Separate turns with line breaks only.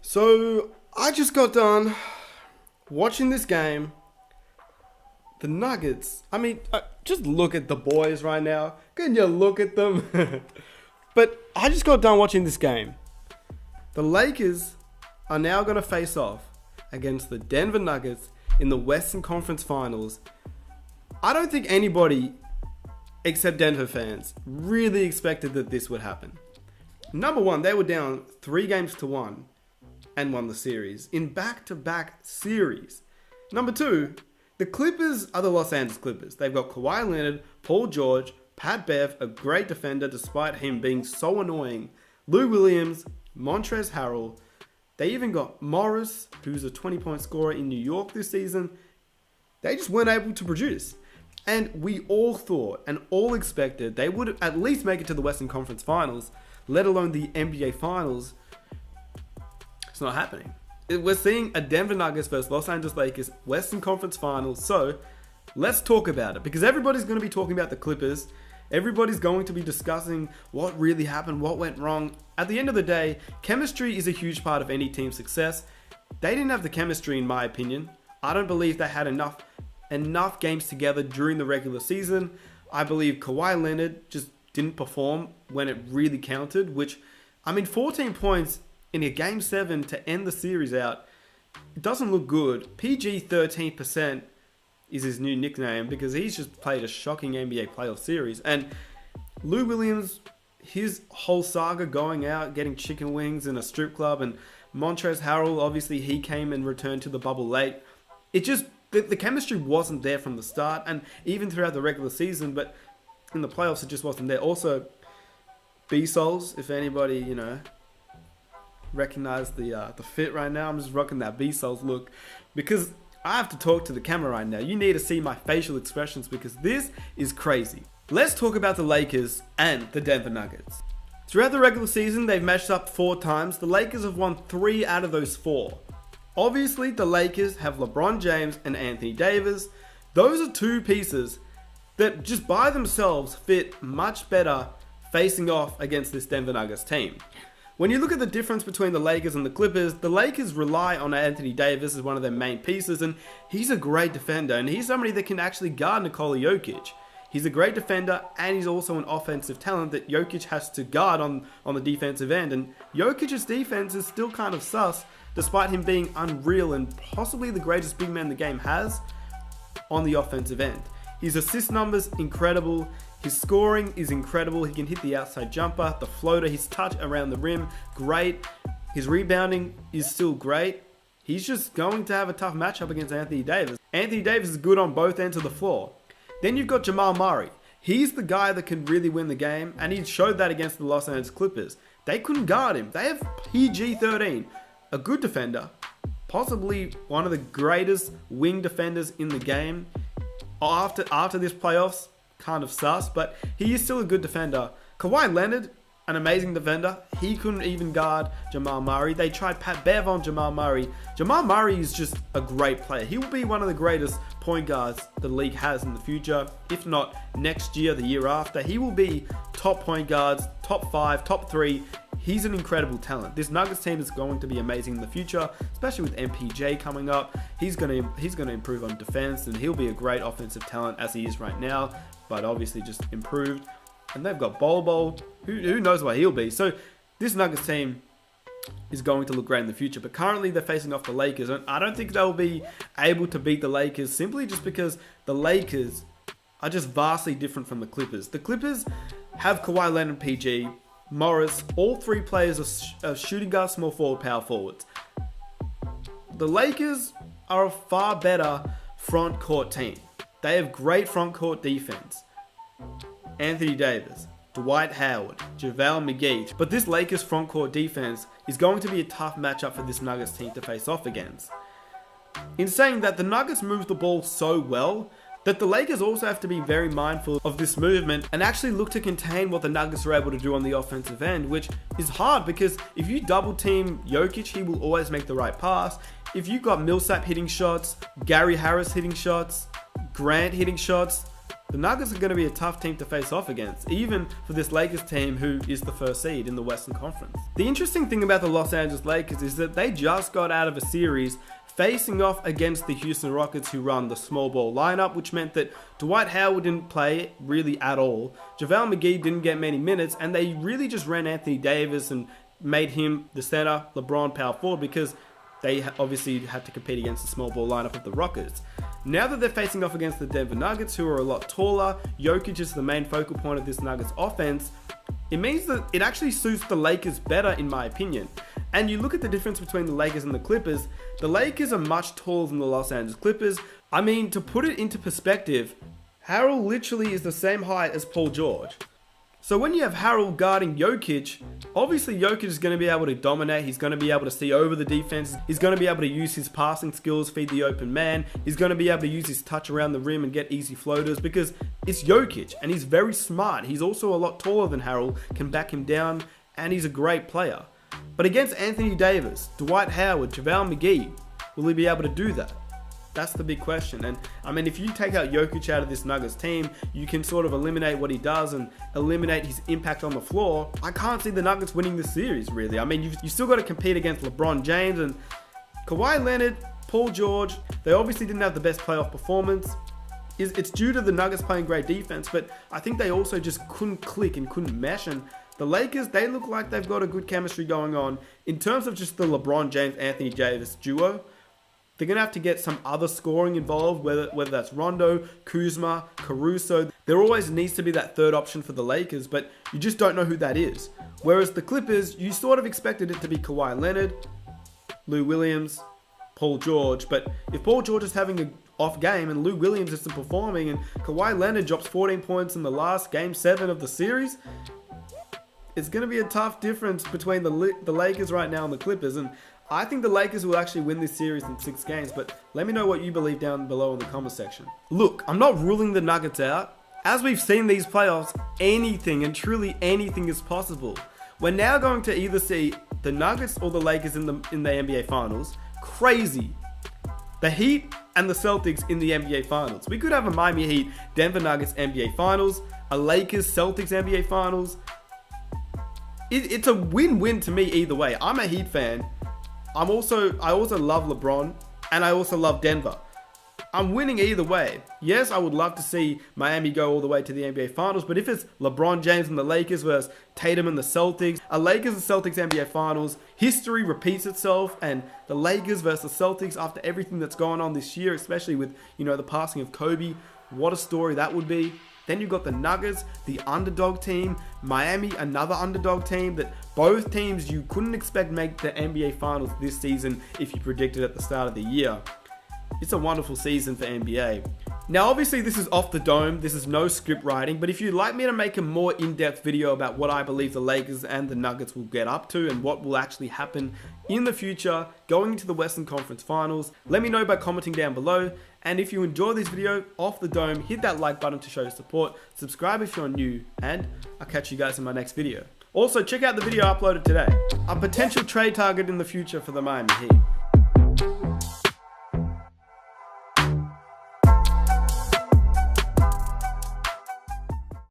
So I just got done watching this game. The Nuggets. I mean, just look at the boys right now. Can you look at them? But I just got done watching this game. The Lakers are now going to face off against the Denver Nuggets in the Western Conference Finals. I don't think anybody except Denver fans really expected that this would happen. Number one, they were down 3-1 and won the series in back-to-back series. Number two, the Clippers are the Los Angeles Clippers. They've got Kawhi Leonard, Paul George, Pat Bev, a great defender despite him being so annoying, Lou Williams, Montrezl Harrell. They even got Morris, who's a 20-point scorer in New York this season. They just weren't able to produce. And we all thought and all expected they would at least make it to the Western Conference Finals, let alone the NBA Finals. It's not happening. We're seeing a Denver Nuggets versus Los Angeles Lakers Western Conference Finals. So let's talk about it, because everybody's going to be talking about the Clippers. Everybody's going to be discussing what really happened, what went wrong. At the end of the day, chemistry is a huge part of any team's success. They didn't have the chemistry, in my opinion. I don't believe they had enough games together during the regular season. I believe Kawhi Leonard just didn't perform when it really counted, which, I mean, 14 points in a Game 7 to end the series out, it doesn't look good. PG 13% is his new nickname because he's just played a shocking NBA playoff series. And Lou Williams, his whole saga going out, getting chicken wings in a strip club, and Montrezl Harrell, obviously he came and returned to the bubble late. It just, the chemistry wasn't there from the start, and even throughout the regular season, but in the playoffs it just wasn't there. Also, B-Souls, if anybody, recognize the fit right now, I'm just rocking that B-Souls look, because I have to talk to the camera right now. You need to see my facial expressions because this is crazy. Let's talk about the Lakers and the Denver Nuggets. Throughout the regular season, they've matched up 4 times. The Lakers have won 3 out of those 4. Obviously, the Lakers have LeBron James and Anthony Davis. Those are 2 pieces that just by themselves fit much better facing off against this Denver Nuggets team. When you look at the difference between the Lakers and the Clippers, the Lakers rely on Anthony Davis as one of their main pieces, and he's a great defender, and he's somebody that can actually guard Nikola Jokic. He's a great defender, and he's also an offensive talent that Jokic has to guard on the defensive end, and Jokic's defense is still kind of sus, despite him being unreal and possibly the greatest big man the game has on the offensive end. His assist numbers, incredible. His scoring is incredible. He can hit the outside jumper, the floater, his touch around the rim, great. His rebounding is still great. He's just going to have a tough matchup against Anthony Davis. Anthony Davis is good on both ends of the floor. Then you've got Jamal Murray. He's the guy that can really win the game, and he showed that against the Los Angeles Clippers. They couldn't guard him. They have PG-13, a good defender, possibly one of the greatest wing defenders in the game. After this playoffs, kind of sus, but he is still a good defender. Kawhi Leonard, an amazing defender. He couldn't even guard Jamal Murray. They tried Pat Bev on Jamal Murray. Jamal Murray is just a great player. He will be one of the greatest point guards the league has in the future. If not next year, the year after. He will be top point guards, top 5, top 3. He's an incredible talent. This Nuggets team is going to be amazing in the future, especially with MPJ coming up. He's going to improve on defense, and he'll be a great offensive talent as he is right now, but obviously just improved. And they've got Bol, who knows what he'll be. So this Nuggets team is going to look great in the future, but currently they're facing off the Lakers, and I don't think they'll be able to beat the Lakers simply just because the Lakers are just vastly different from the Clippers. The Clippers have Kawhi Leonard, PG, Morris, all 3 players are shooting guards, small forward, power forwards. The Lakers are a far better front court team. They have great front court defense. Anthony Davis, Dwight Howard, JaVale McGee. But this Lakers front court defense is going to be a tough matchup for this Nuggets team to face off against. In saying that, the Nuggets move the ball so well that the Lakers also have to be very mindful of this movement and actually look to contain what the Nuggets are able to do on the offensive end, which is hard because if you double team Jokic, he will always make the right pass. If you've got Millsap hitting shots, Gary Harris hitting shots, Grant hitting shots, the Nuggets are going to be a tough team to face off against, even for this Lakers team who is the first seed in the Western Conference. The interesting thing about the Los Angeles Lakers is that they just got out of a series facing off against the Houston Rockets, who run the small ball lineup, which meant that Dwight Howard didn't play really at all. JaVale McGee didn't get many minutes, and they really just ran Anthony Davis and made him the center, LeBron power forward, because they obviously had to compete against the small ball lineup of the Rockets. Now that they're facing off against the Denver Nuggets, who are a lot taller, Jokic is the main focal point of this Nuggets offense, it means that it actually suits the Lakers better, in my opinion. And you look at the difference between the Lakers and the Lakers are much taller than the Los Angeles Clippers. I mean, to put it into perspective, Harrell literally is the same height as Paul George. So when you have Harrell guarding Jokic, obviously Jokic is going to be able to dominate, he's going to be able to see over the defense, he's going to be able to use his passing skills, feed the open man, he's going to be able to use his touch around the rim and get easy floaters, because it's Jokic and he's very smart. He's also a lot taller than Harrell, can back him down, and he's a great player. But against Anthony Davis, Dwight Howard, JaVale McGee, will he be able to do that? That's the big question. And I mean, if you take out Jokic out of this Nuggets team, you can sort of eliminate what he does and eliminate his impact on the floor. I can't see the Nuggets winning this series, really. I mean, you still got to compete against LeBron James and Kawhi Leonard, Paul George. They obviously didn't have the best playoff performance. It's due to the Nuggets playing great defense, but I think they also just couldn't click and couldn't mesh. And the Lakers, they look like they've got a good chemistry going on. In terms of just the LeBron James, Anthony Davis duo, they're going to have to get some other scoring involved, whether that's Rondo, Kuzma, Caruso. There always needs to be that third option for the Lakers, but you just don't know who that is. Whereas the Clippers, you sort of expected it to be Kawhi Leonard, Lou Williams, Paul George. But if Paul George is having an off game and Lou Williams isn't performing and Kawhi Leonard drops 14 points in the last Game 7 of the series, it's going to be a tough difference between the Lakers right now and the Clippers. And I think the Lakers will actually win this series in 6 games, but let me know what you believe down below in the comment section. Look, I'm not ruling the Nuggets out. As we've seen these playoffs, anything and truly anything is possible. We're now going to either see the Nuggets or the Lakers in the NBA Finals. Crazy. The Heat and the Celtics in the NBA Finals. We could have a Miami Heat, Denver Nuggets NBA Finals, a Lakers Celtics NBA Finals. It's a win-win to me either way. I'm a Heat fan. I also love LeBron, and I also love Denver. I'm winning either way. Yes, I would love to see Miami go all the way to the NBA Finals, but if it's LeBron James and the Lakers versus Tatum and the Celtics, a Lakers and Celtics NBA Finals, history repeats itself, and the Lakers versus the Celtics after everything that's gone on this year, especially with, the passing of Kobe, what a story that would be. Then you've got the Nuggets, the underdog team, Miami, another underdog team, that both teams you couldn't expect make the NBA Finals this season if you predicted at the start of the year. It's a wonderful season for NBA. Now obviously this is off the dome, this is no script writing, but if you'd like me to make a more in-depth video about what I believe the Lakers and the Nuggets will get up to and what will actually happen in the future going into the Western Conference Finals, let me know by commenting down below. And if you enjoy this video off the dome, hit that like button to show your support, subscribe if you're new, and I'll catch you guys in my next video. Also check out the video I uploaded today, a potential trade target in the future for the Miami Heat.